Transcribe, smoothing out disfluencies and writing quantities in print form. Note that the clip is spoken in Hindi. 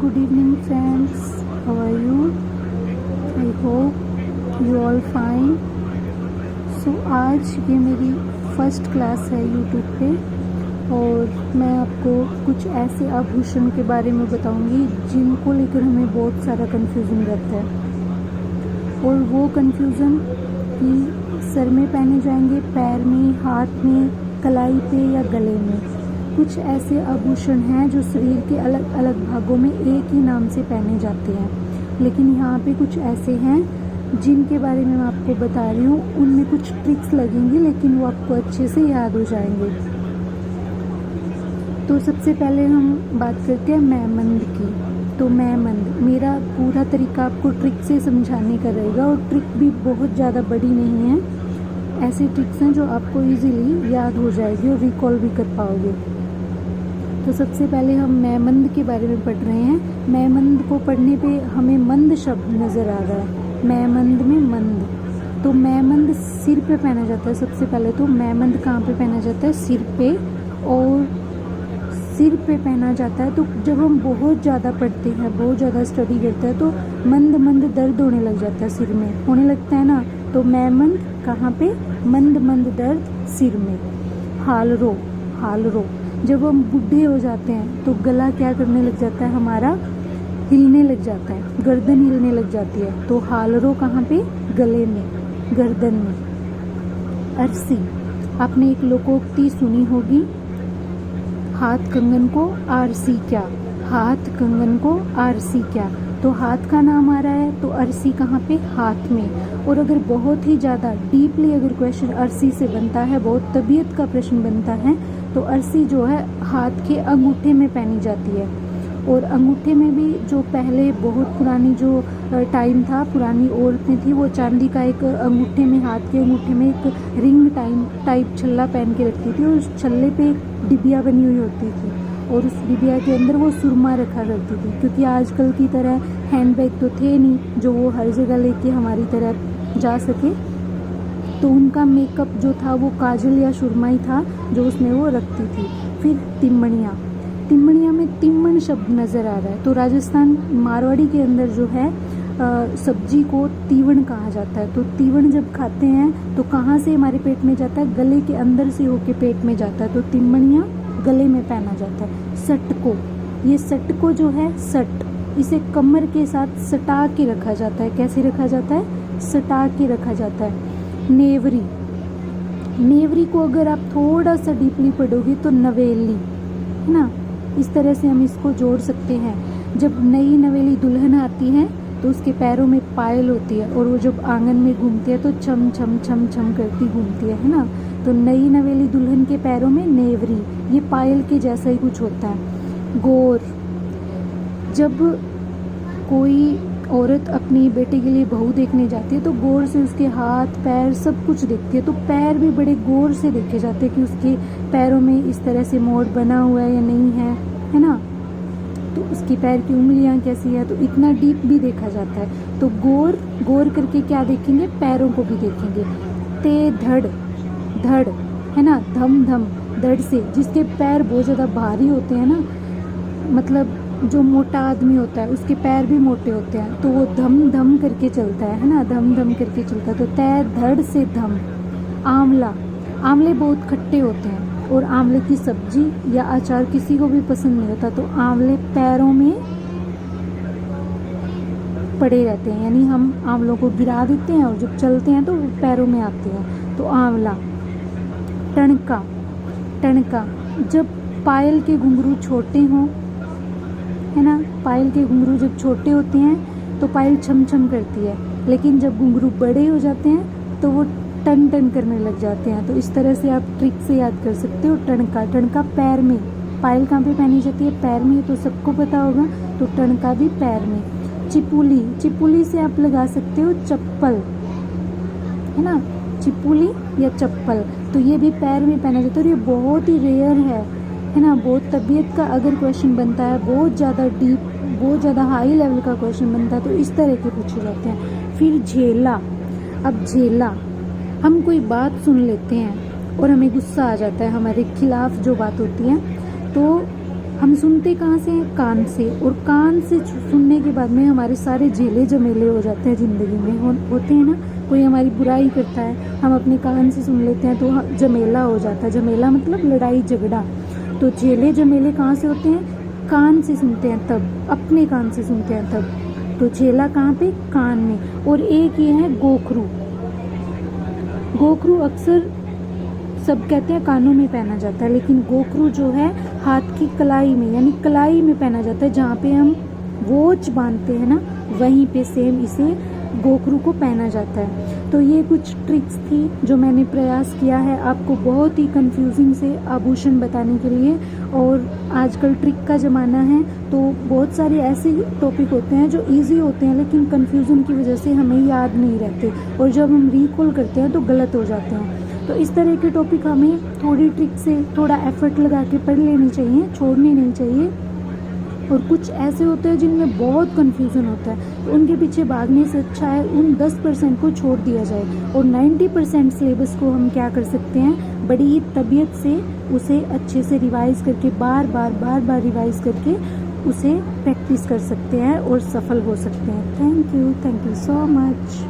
Good evening friends, how are you? I hope you all fine. So आज ये मेरी फर्स्ट क्लास है यूट्यूब पे और मैं आपको कुछ ऐसे आभूषण के बारे में बताऊंगी जिनको लेकर हमें बहुत सारा कन्फ्यूज़न रहता है। और वो कन्फ्यूज़न कि सर में पहने जाएंगे, पैर में, हाथ में, कलाई पे या गले में। कुछ ऐसे आभूषण हैं जो शरीर के अलग अलग भागों में एक ही नाम से पहने जाते हैं, लेकिन यहाँ पे कुछ ऐसे हैं जिनके बारे में मैं आपको बता रही हूँ। उनमें कुछ ट्रिक्स लगेंगी लेकिन वो आपको अच्छे से याद हो जाएंगे। तो सबसे पहले हम बात करते हैं मैमंद की। तो मैमंद मेरा पूरा तरीका आपको ट्रिक से समझाने का रहेगा और ट्रिक भी बहुत ज़्यादा बड़ी नहीं है। ऐसी ट्रिक्स हैं जो आपको इजीली याद हो जाएगी और रिकॉल भी कर पाओगे। तो सबसे पहले हम मैमंद के बारे में पढ़ रहे हैं। मैमंद को पढ़ने पे हमें मंद शब्द नज़र आ रहा है। मैमंद में मंद, तो मैमंद सिर पे पहना जाता है। सबसे पहले तो मैमंद कहाँ पे पहना जाता है? सिर पे। और सिर पे पहना जाता है तो जब हम बहुत ज़्यादा पढ़ते हैं, बहुत ज़्यादा स्टडी करते हैं तो मंद मंद दर्द होने लग जाता है, सिर में होने लगता है ना। तो मैमंद कहाँ पे? मंद मंद दर्द सिर में। हालरो, हालरो जब हम बूढ़े हो जाते हैं तो गला क्या करने लग जाता है हमारा? हिलने लग जाता है, गर्दन हिलने लग जाती है। तो हालरो कहाँ पे? गले में, गर्दन में। अरसी, आपने एक लोकोक्ति सुनी होगी, हाथ कंगन को आरसी क्या, हाथ कंगन को आरसी क्या। तो हाथ का नाम आ रहा है तो अरसी कहाँ पे? हाथ में। और अगर बहुत ही ज़्यादा डीपली अगर क्वेश्चन अरसी से बनता है, बहुत तबीयत का प्रश्न बनता है, तो अरसी जो है हाथ के अंगूठे में पहनी जाती है। और अंगूठे में भी जो पहले बहुत पुरानी जो टाइम था, पुरानी औरतें थी, वो चांदी का एक अंगूठे में, हाथ के अंगूठे में एक रिंग टाइप छल्ला पहन के रखती थी और उस छल्ले पे एक डिबिया बनी हुई होती थी और उस डिबिया के अंदर वो सुरमा रखा करती थी। क्योंकि आजकल की तरह हैंडबैग तो थे नहीं जो वो हर जगह लेके हमारी तरह जा सके, तो उनका मेकअप जो था वो काजल या सुरमा ही था जो उसमें वो रखती थी। फिर तिम्मणियाँ, तिम्मणियाँ में तिम्मन शब्द नज़र आ रहा है। तो राजस्थान मारवाड़ी के अंदर जो है सब्जी को तीवण कहा जाता है। तो तीवण जब खाते हैं तो कहाँ से हमारे पेट में जाता है? गले के अंदर से होके पेट में जाता है। तो तिम्मणियाँ गले में पहना जाता है। सटको, ये सटको जो है सट, इसे कमर के साथ सटा के रखा जाता है। कैसे रखा जाता है? सटा के रखा जाता है। नेवरी, नेवरी को अगर आप थोड़ा सा डीपली पढ़ोगे तो नवेली है ना। इस तरह से हम इसको जोड़ सकते हैं। जब नई नवेली दुल्हन आती है तो उसके पैरों में पायल होती है और वो जब आंगन में घूमती है तो छम छम छम छम करती घूमती है ना। तो नई नवेली दुल्हन के पैरों में नेवरी, ये पायल के जैसा ही कुछ होता है। गौर, जब कोई औरत अपनी बेटे के लिए बहू देखने जाती है तो गौर से उसके हाथ पैर सब कुछ देखती है। तो पैर भी बड़े गौर से देखे जाते हैं कि उसके पैरों में इस तरह से मोड़ बना हुआ है या नहीं है ना। तो उसकी पैर की उंगलियां कैसी है, तो इतना डीप भी देखा जाता है। तो गौर, गौर करके क्या देखेंगे? पैरों को भी देखेंगे। ते धड़, धड़ है ना, धम धम, धड़ से जिसके पैर बहुत ज़्यादा भारी होते हैं ना, मतलब जो मोटा आदमी होता है उसके पैर भी मोटे होते हैं तो वो धम धम करके चलता है ना, धम धम करके चलता है। तो तय धड़ से धम। आंवला, आंवले बहुत खट्टे होते हैं और आंवले की सब्जी या अचार किसी को भी पसंद नहीं होता, तो आंवले पैरों में पड़े रहते हैं, यानी हम आंवलों को गिरा देते हैं और जब चलते हैं तो पैरों में आते हैं। तो आंवला। टणका, टणका जब पायल के घुंघरू छोटे हों है ना, पायल के घुंघरू जब छोटे होते हैं तो पायल छम छम करती है, लेकिन जब घुंघरू बड़े हो जाते हैं तो वो टन टन करने लग जाते हैं। तो इस तरह से आप ट्रिक से याद कर सकते हो। टणका, टणका पैर में, पायल कहाँ पे पहनी जाती है? पैर में, तो सबको पता होगा। तो टणका भी पैर में। चिपुली, चिपुली से आप लगा सकते हो चप्पल है ना, चिपुली या चप्पल, तो ये भी पैर में पहना जाता है और ये बहुत ही रेयर है ना। बहुत तबीयत का अगर क्वेश्चन बनता है, बहुत ज़्यादा डीप, बहुत ज़्यादा हाई लेवल का क्वेश्चन बनता है तो इस तरह के पूछे जाते हैं। फिर झेला, अब झेला, हम कोई बात सुन लेते हैं और हमें गुस्सा आ जाता है, हमारे खिलाफ जो बात होती है, तो हम सुनते कहाँ से हैं? कान से। और कान से सुनने के बाद में हमारे सारे झेले झमेले हो जाते हैं ज़िंदगी में, होते हैं ना। कोई हमारी बुराई करता है, हम अपने कान से सुन लेते हैं तो झमेला हो जाता है। झमेला मतलब लड़ाई झगड़ा। तो झेले झमेले कहाँ से होते हैं? कान से सुनते हैं तब, अपने कान से सुनते हैं तब। तो झेला कहाँ पे? कान में। और एक ये है गोखरू। गोखरू अक्सर सब कहते हैं कानों में पहना जाता है, लेकिन गोखरू जो है हाथ की कलाई में, यानी कलाई में पहना जाता है। जहाँ पे हम वॉच बांधते हैं ना, वहीं पे सेम इसे गोखरू को पहना जाता है। तो ये कुछ ट्रिक्स थी जो मैंने प्रयास किया है आपको बहुत ही कंफ्यूजिंग से आभूषण बताने के लिए। और आजकल ट्रिक का ज़माना है, तो बहुत सारे ऐसे टॉपिक होते हैं जो इजी होते हैं, लेकिन कंफ्यूजन की वजह से हमें याद नहीं रहते, और जब हम रिकॉल करते हैं तो गलत हो जाते हैं। तो इस तरह के टॉपिक हमें थोड़ी ट्रिक से, थोड़ा एफर्ट लगा के पढ़ लेनी चाहिए, छोड़नी नहीं चाहिए। और कुछ ऐसे होते हैं जिनमें बहुत कन्फ्यूज़न होता है, तो उनके पीछे भागने से अच्छा है उन 10% को छोड़ दिया जाए, और 90% सिलेबस को हम क्या कर सकते हैं, बड़ी ही तबीयत से उसे अच्छे से रिवाइज करके बार बार रिवाइज करके उसे प्रैक्टिस कर सकते हैं और सफल हो सकते हैं। Thank you so much.